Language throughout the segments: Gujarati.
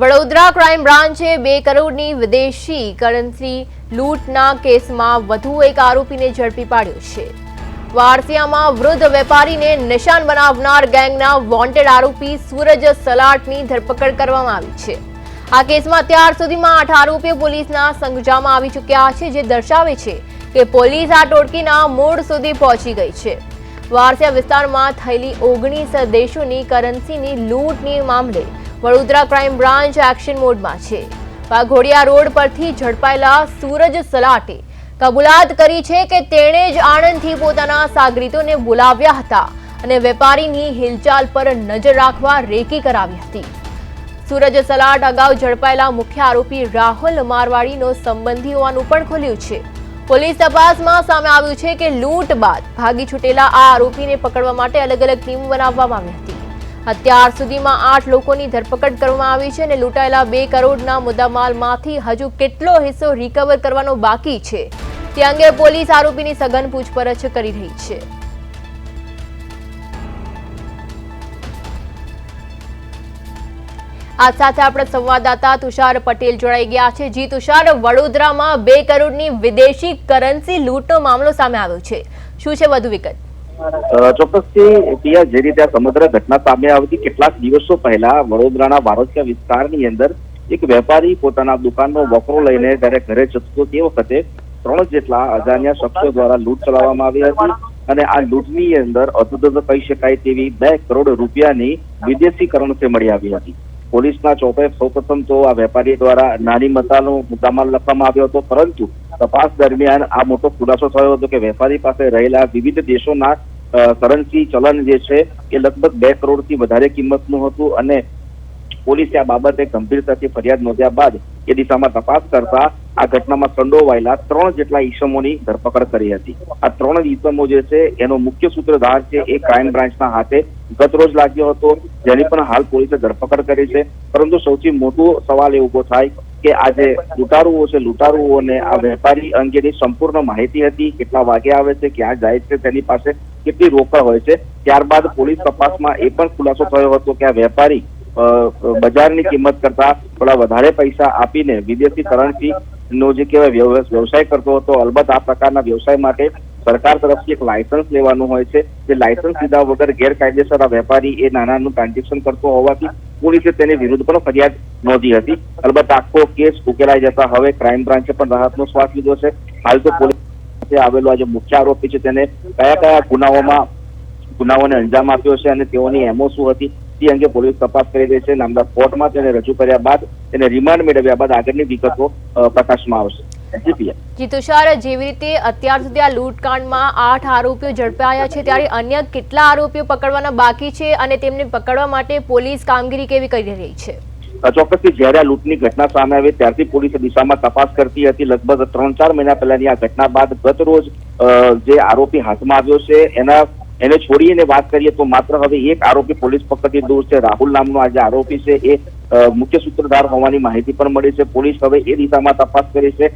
વડોદરા ક્રાઇમ બ્રાન્ચે 2 કરોડની વિદેશી કરન્સી લૂંટના કેસમાં વધુ એક આરોપીને ઝડપી પાડ્યો છે। વારસિયામાં વૃદ્ધ વેપારીને નિશાન બનાવનાર ગેંગના વોન્ટેડ આરોપી સૂરજ સલાટની ધરપકડ કરવામાં આવી છે। આ કેસમાં અત્યાર સુધીમાં 8 આરોપીઓ પોલીસના સંકજામાં આવી ચૂક્યા છે, જે દર્શાવે છે કે પોલીસ આ ટોળકીના મૂળ સુધી પહોંચી ગઈ છે। વારસિયા વિસ્તારમાં થયેલી 19 દેશોની કરન્સીની લૂંટની મામલે વડોદરા ક્રાઇમ બ્રાન્ચ એક્શન મોડમાં છે। વાઘોડિયા રોડ પરથી ઝડપાયેલા સૂરજ સલાટે કબૂલાત કરી છે કે તેણે જ આણંદથી પોતાના સાગરીતોને બોલાવ્યા હતા અને વેપારીની હિલચાલ પર નજર રાખવા રેકી કરાવી હતી। સૂરજ સલાટ અગાઉ ઝડપાયેલા મુખ્ય આરોપી રાહુલ મારવાડીનો સંબંધી હોવાનું પણ ખુલ્યું છે। પોલીસ તપાસમાં સામે આવ્યું છે કે લૂંટ બાદ ભાગી છૂટેલા આ આરોપીને પકડવા માટે અલગ અલગ ટીમ બનાવવામાં આવી હતી। અત્યાર સુધીમાં 8 લોકોની ધરપકડ કરવામાં આવી છે અને લૂંટાયેલા 2 કરોડના મુદ્દામાલમાંથી હજુ કેટલો હિસ્સો રિકવર કરવાનો બાકી છે તે અંગે પોલીસ આરોપીની સઘન પૂછપરછ કરી રહી છે। આ સાથે આપણા સંવાદદાતા તુષાર પટેલ જોડાઈ ગયા છે। જી તુષાર, વડોદરામાં 2 કરોડની વિદેશી કરન્સી લૂંટનો મામલો સામે આવ્યો છે, શું છે વધુ વિગત? ચોક્કસથી પિયા, જે રીતે સમગ્ર ઘટના સામે આવી કેટલાક દિવસો પહેલા વડોદરાના વારસિયા વિસ્તારની અંદર એક વેપારી પોતાના દુકાનનો વકરો લઈને જ્યારે ઘરે જતો તે વખતે 3 જેટલા અજાણ્યા શખ્સો દ્વારા લૂંટ ચલાવવામાં આવી હતી અને આ લૂંટની અંદર અધૂધધ કહી શકાય તેવી 2 કરોડ રૂપિયાની વિદેશી કરન્સી મળી આવી હતી। પોલીસના ચોપે સૌપ્રથમ તો આ વેપારી દ્વારા નાની મતાનો મુદ્દામાલ લખવામાં આવ્યો હતો, પરંતુ તપાસ દરમિયાન આ મોટો ખુલાસો થયો હતો કે વેપારી પાસે રહેલા વિવિધ દેશોના કરન્સી ચલણ જે છે એ લગભગ 2 કરોડથી વધારે કિંમતનું હતું અને પોલીસે આ બાબતે ગંભીરતાથી ફરિયાદ નોંધ્યા બાદ એ દિશામાં તપાસ કરતા આ ઘટનામાં સંડોવાયેલા 3 જેટલા ઈસમોની ધરપકડ કરી હતી। આ 3 ઈસમો જે છે એનો મુખ્ય સૂત્રધાર છે એ ક્રાઇમ બ્રાન્ચના હાથે ગત રોજ લાગ્યો હતો, જેની પણ હાલ પોલીસે ધરપકડ કરી છે। પરંતુ સૌથી મોટો સવાલ એ ઉભો થાય કે આ જે લૂંટારુઓ છે, લૂંટારુઓને આ વેપારી અંગેની સંપૂર્ણ માહિતી હતી, કેટલા વાગે આવે છે, ક્યાં જાય છે, તેની પાસે કેટલી રોકડ હોય છે। ત્યારબાદ પોલીસ તપાસમાં એ પણ ખુલાસો થયો હતો કે આ વેપારી બજારની કિંમત કરતા થોડા વધારે પૈસા આપીને વિદેશી કરન્સી નો જે કહેવાય વ્યવસાય કરતો હતો। અલબત્ત આ પ્રકારના વ્યવસાય માટે સરકાર તરફથી એક લાયસન્સ લેવાનું હોય છે, જે લાયસન્સ લીધા વગર ગેરકાયદેસર આ વેપારી એ નાનાનું ટ્રાન્ઝેક્શન કરતો હોવાથી પોલીસે તેની વિરુદ્ધ પણ ફરિયાદ નોંધી હતી। અલબત્ત આખો કેસ ઉકેલાઈ જતા હવે ક્રાઇમ બ્રાન્ચે પણ રાહતનો શ્વાસ લીધો છે। હાલ તો પોલીસ આવેલો આ જે મુખ્ય આરોપી છે તેને કયા ગુનાઓને અંજામ આપ્યો છે અને તેઓની એમઓ શું હતી તે અંગે પોલીસ તપાસ કરી રહી છે। નામદાર કોર્ટમાં તેને રજૂ કર્યા બાદ તેને રિમાન્ડ મેળવ્યા બાદ આગળની વિગતો પ્રકાશમાં આવશે। જી તુષાર, જેવી રીતે અત્યાર સુધી આ લૂંટકાંડમાં 8 આરોપીઓ ઝડપાયા છે, ત્યારે અન્ય કેટલા આરોપીઓ પકડવાના બાકી છે અને તેમને પકડવા માટે પોલીસ કામગીરી કેવી કરી રહી છે? ચોક્કસથી જ્યારે આ લૂંટની ઘટના સામે આવી ત્યારથી પોલીસ દિશામાં તપાસ કરતી હતી। લગભગ 3-4 મહિના પહેલાની આ ઘટના બાદ ગત રોજ જે આરોપી હાથમાં આવ્યો છે એને છોડીને વાત કરીએ તો માત્ર હવે એક આરોપી પોલીસ પકડથી દૂર છે। રાહુલ નામનો આ જે આરોપી છે એ મુખ્ય સૂત્રધાર હોવાની માહિતી પણ મળી છે। પોલીસ હવે એ દિશામાં તપાસ કરી છે।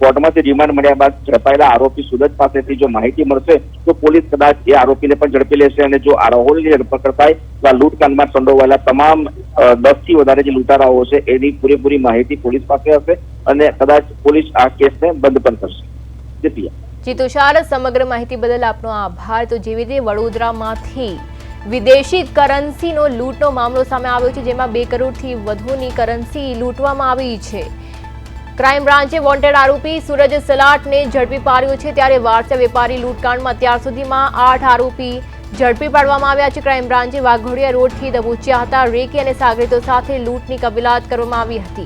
કોર્ટમાંથી રિમાન્ડ મળ્યા બાદ ઝડપાયેલા આરોપી સુરજ પાસેથી જો માહિતી મળશે તો પોલીસ કદાચ એ આરોપીને પણ ઝડપી લેશે અને જો આ રાહુલની ધરપકડ થાય તો આ લૂંટકાંડમાં સંડોવાયેલા તમામ 10 થી વધારે જે લૂંટારાઓ છે એની પૂરેપૂરી માહિતી પોલીસ પાસે હશે અને કદાચ પોલીસ આ કેસને બંધ પણ કરશે। જી તુષાર, સમગ્ર માહિતી બદલ આપનો આભાર। તો જેવી રીતે વડોદરામાંથી વિદેશી કરન્સીનો લૂંટનો મામલો સામે આવ્યો છે, જેમાં 2 કરોડથી વધુની કરન્સી લૂંટવામાં આવી છે। ક્રાઇમ બ્રાન્ચે વોન્ટેડ આરોપી સૂરજ સલાટને ઝડપી પાડ્યો છે, ત્યારે વારસિયા વેપારી લૂંટકાંડમાં અત્યાર સુધીમાં 8 આરોપી ઝડપી પાડવામાં આવ્યા છે। ક્રાઇમ બ્રાન્ચે વાઘોડિયા રોડથી દબોચ્યા હતા। રેકી અને સાગરીતો સાથે લૂંટની કબૂલાત કરવામાં આવી હતી।